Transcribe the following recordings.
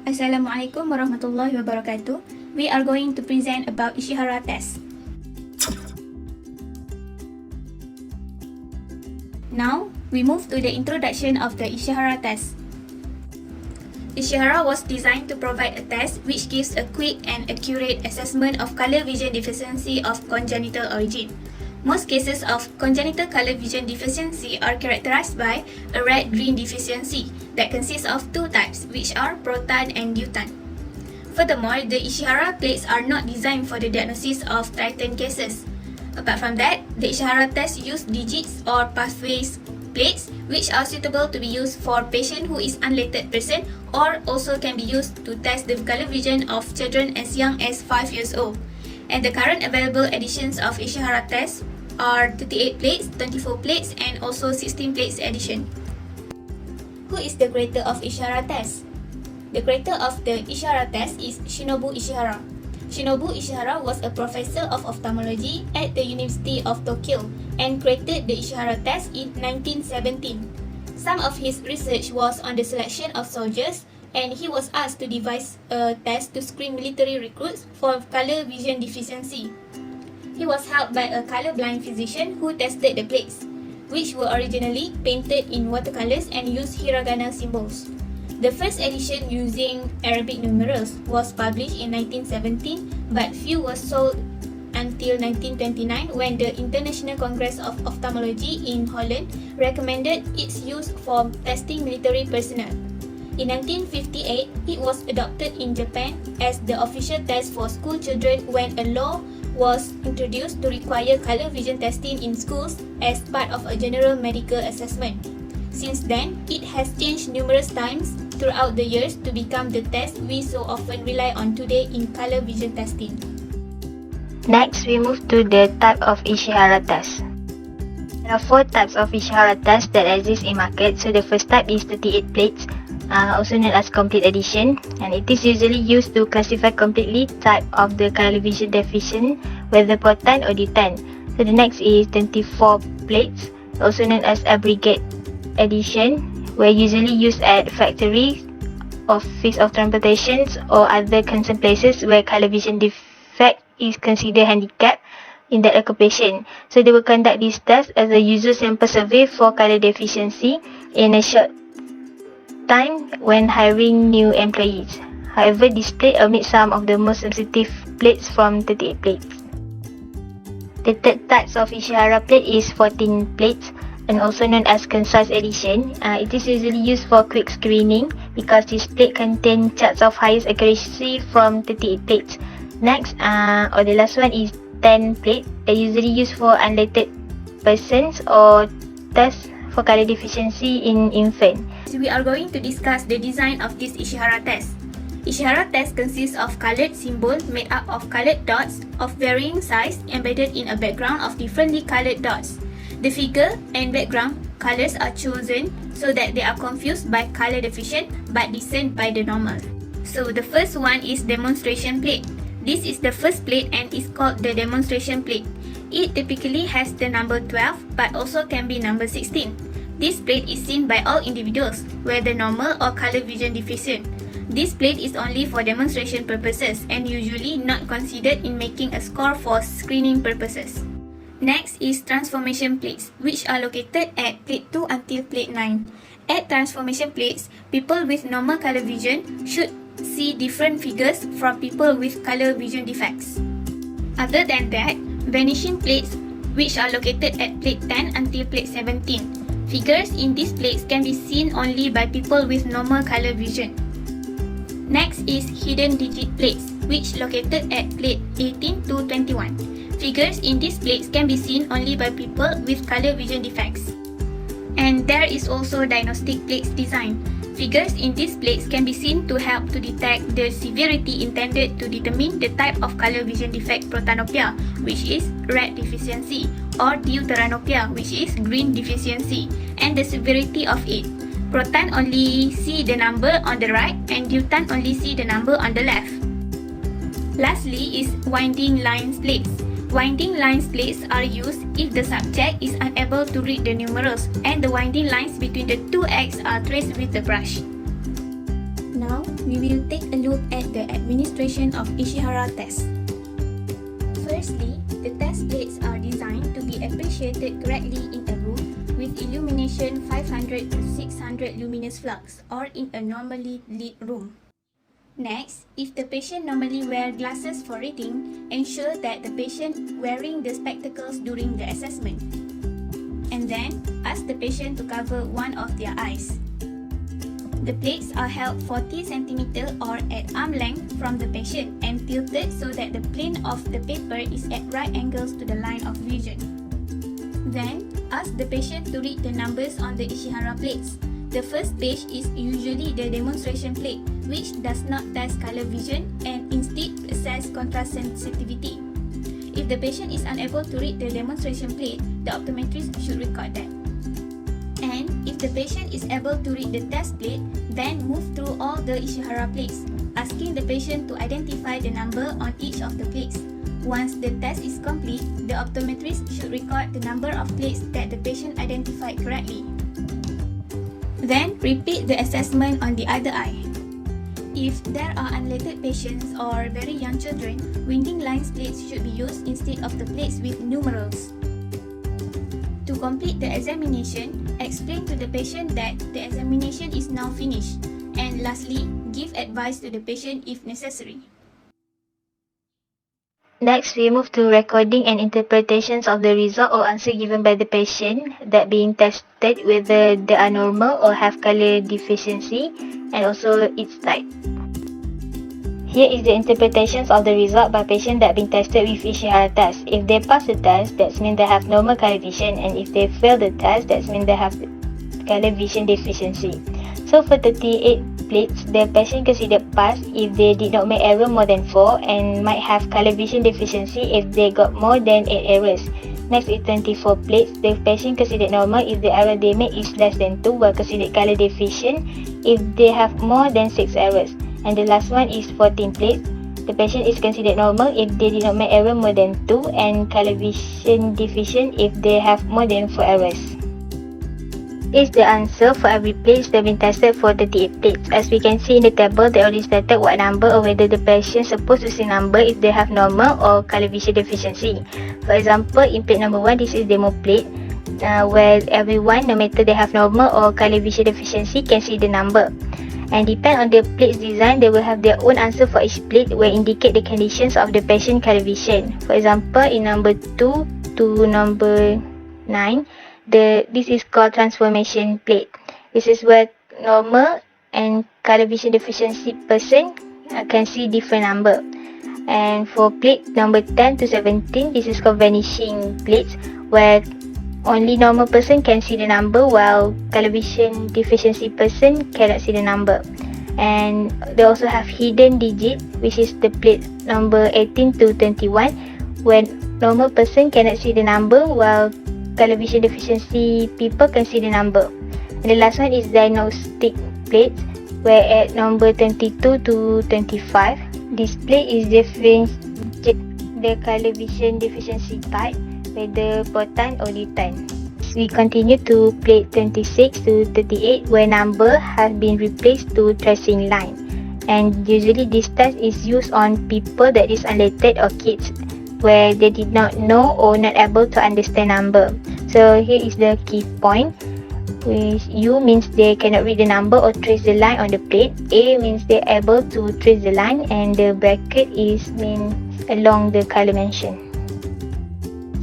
Assalamualaikum warahmatullahi wabarakatuh. We are going to present about Ishihara test. Now, we move to the introduction of the Ishihara test. Ishihara was designed to provide a test which gives a quick and accurate assessment of color vision deficiency of congenital origin. Most cases of congenital color vision deficiency are characterized by a red-green deficiency that consists of two types, which are protan and deutan. Furthermore, the Ishihara plates are not designed for the diagnosis of Triton cases. Apart from that, the Ishihara test use digits or pathways plates which are suitable to be used for patient who is unlettered person or also can be used to test the color vision of children as young as 5 years old. And the current available editions of Ishihara test are 38 plates, 24 plates and also 16 plates edition. Who is the creator of Ishihara test? The creator of the Ishihara test is Shinobu Ishihara. Shinobu Ishihara was a professor of ophthalmology at the University of Tokyo and created the Ishihara test in 1917. Some of his research was on the selection of soldiers, and he was asked to devise a test to screen military recruits for color vision deficiency. He was helped by a colorblind physician who tested the plates, which were originally painted in watercolors and used hiragana symbols. The first edition using Arabic numerals was published in 1917, but few were sold until 1929 when the International Congress of Ophthalmology in Holland recommended its use for testing military personnel. In 1958, it was adopted in Japan as the official test for school children when a law was introduced to require color vision testing in schools as part of a general medical assessment. Since then, it has changed numerous times throughout the years to become the test we so often rely on today in color vision testing. Next, we move to the type of Ishihara test. There are 4 types of Ishihara tests that exist in market. So the first type is 38 plates, also known as complete edition, and it is usually used to classify completely type of the color vision deficient, whether protan or deutan. So the next is 24 plates, also known as aggregate edition, where usually used at factories, office of transportations or other concerned places where color vision defect is considered handicap in that occupation. So they will conduct this test as a user sample survey for color deficiency in a short time when hiring new employees. However, this plate omits some of the most sensitive plates from 38 plates. The third type of Ishihara plate is 14 plates and also known as concise edition. It is usually used for quick screening because this plate contains charts of highest accuracy from 38 plates. Next, or the last one is 10 plate, usually used for unlettered persons or test for color deficiency in infant. We are going to discuss the design of this Ishihara test. Ishihara test consists of colored symbol made up of colored dots of varying size embedded in a background of differently colored dots. The figure and background colors are chosen so that they are confused by color deficient but discerned by the normal. So the first one is demonstration plate. This is the first plate and is called the demonstration plate. It typically has the number 12 but also can be number 16. This plate is seen by all individuals, whether normal or color vision deficient. This plate is only for demonstration purposes and usually not considered in making a score for screening purposes. Next is transformation plates, which are located at plate 2 until plate 9. At transformation plates, people with normal color vision should see different figures from people with color vision defects. Other than that, vanishing plates, which are located at plate 10 until plate 17. Figures in these plates can be seen only by people with normal color vision. Next is hidden digit plates, which located at plate 18 to 21. Figures in these plates can be seen only by people with color vision defects. And there is also diagnostic plates design. Figures in these plates can be seen to help to detect the severity intended to determine the type of color vision defect protanopia, which is red deficiency, or deuteranopia, which is green deficiency, and the severity of it. Protan only see the number on the right and deutan only see the number on the left. Lastly is winding lines plates. Winding lines plates are used if the subject is unable to read the numerals and the winding lines between the two X are traced with the brush. Now, we will take a look at the administration of Ishihara test. Firstly, the test plates are designed to be appreciated correctly in a room with illumination 500 to 600 luminous flux or in a normally lit room. Next, if the patient normally wears glasses for reading, ensure that the patient wearing the spectacles during the assessment. And then, ask the patient to cover one of their eyes. The plates are held 40 cm or at arm length from the patient and tilted so that the plane of the paper is at right angles to the line of vision. Then, ask the patient to read the numbers on the Ishihara plates. The first page is usually the demonstration plate, which does not test color vision and instead assess contrast sensitivity. If the patient is unable to read the demonstration plate, the optometrist should record that. And if the patient is able to read the test plate, then move through all the Ishihara plates, asking the patient to identify the number on each of the plates. Once the test is complete, the optometrist should record the number of plates that the patient identified correctly. Then repeat the assessment on the other eye. If there are unrelated patients or very young children, winding lines plates should be used instead of the plates with numerals. To complete the examination, explain to the patient that the examination is now finished. And lastly, give advice to the patient if necessary. Next, we move to recording and interpretations of the result or answer given by the patient that being tested whether they are normal or have color deficiency and also its type. Here is the interpretations of the result by patient that been tested with Ishihara test. If they pass the test, that means they have normal color vision, and if they fail the test, that means they have color vision deficiency. So for 38 plates, the patient considered pass if they did not make error more than 4 and might have color vision deficiency if they got more than 8 errors. Next is 24 plates. The patient considered normal if the error they made is less than 2, while considered color deficient if they have more than 6 errors. And the last one is 14 plates. The patient is considered normal if they did not make error more than 2 and color vision deficient if they have more than 4 errors. Is the answer for every plate that been tested for 38 plates. As we can see in the table, they already stated what number or whether the patient supposed to see number if they have normal or color vision deficiency. For example, in plate number 1, this is demo plate where everyone, no matter they have normal or color vision deficiency, can see the number. And depend on the plate's design, they will have their own answer for each plate where indicate the conditions of the patient color vision. For example, in number 2 to number 9, this is called transformation plate. This is where normal and color vision deficiency person can see different number. And for plate number 10 to 17, this is called vanishing plates where only normal person can see the number while color vision deficiency person cannot see the number. And they also have hidden digit, which is the plate number 18 to 21 when normal person cannot see the number while color vision deficiency people can see the number. And the last one is diagnostic plates where at number 22 to 25 this plate is differentiate the color vision deficiency type, whether potan or lutan. We continue to plate 26 to 38 where number has been replaced to tracing line. And usually this test is used on people that is unrelated or kids where they did not know or not able to understand number. So here is the key point. Which U means they cannot read the number or trace the line on the plate. A means they are able to trace the line, and the bracket is mean along the color mentioned.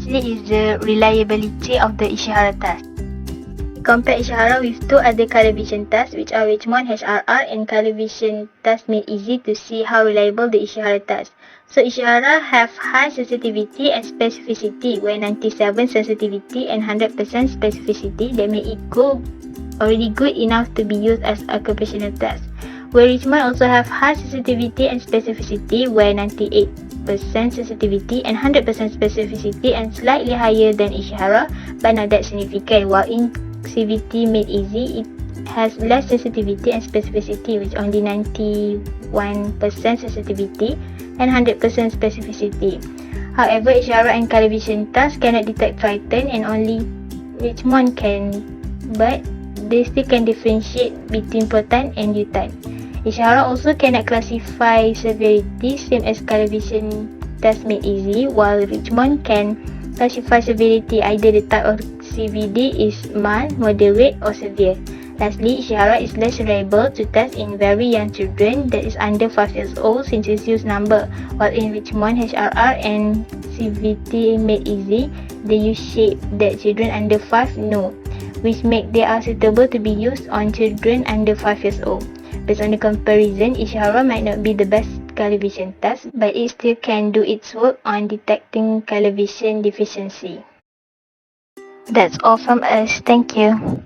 This is the reliability of the Ishihara test. Compare Ishihara with two other color vision tests, which are Richmond HRR and color vision test, made easy to see how reliable the Ishihara test. So Ishihara have high sensitivity and specificity, where 97 sensitivity and 100% specificity that make it already good enough to be used as a occupational test. Where Richmond also have high sensitivity and specificity, where 98% sensitivity and 100% specificity, and slightly higher than Ishihara, but not that significant. While in CVT made easy, it has less sensitivity and specificity, with only 91% sensitivity and 100% specificity. However, Ishihara and color vision test cannot detect Triton, and only Richmond can, but they still can differentiate between proton and lutan. Ishihara also cannot classify severity, same as color vision test made easy, while Richmond can classify severity, either the type of CVD is mild, moderate, or severe. Lastly, Ishihara is less reliable to test in very young children, that is under 5 years old, since it use number, while in Richmond, HRR and CVT made easy, they use shape that children under 5 know, which make they are suitable to be used on children under 5 years old. Based on the comparison, Ishihara might not be the best color vision test, but it still can do its work on detecting color vision deficiency. That's all from us. Thank you.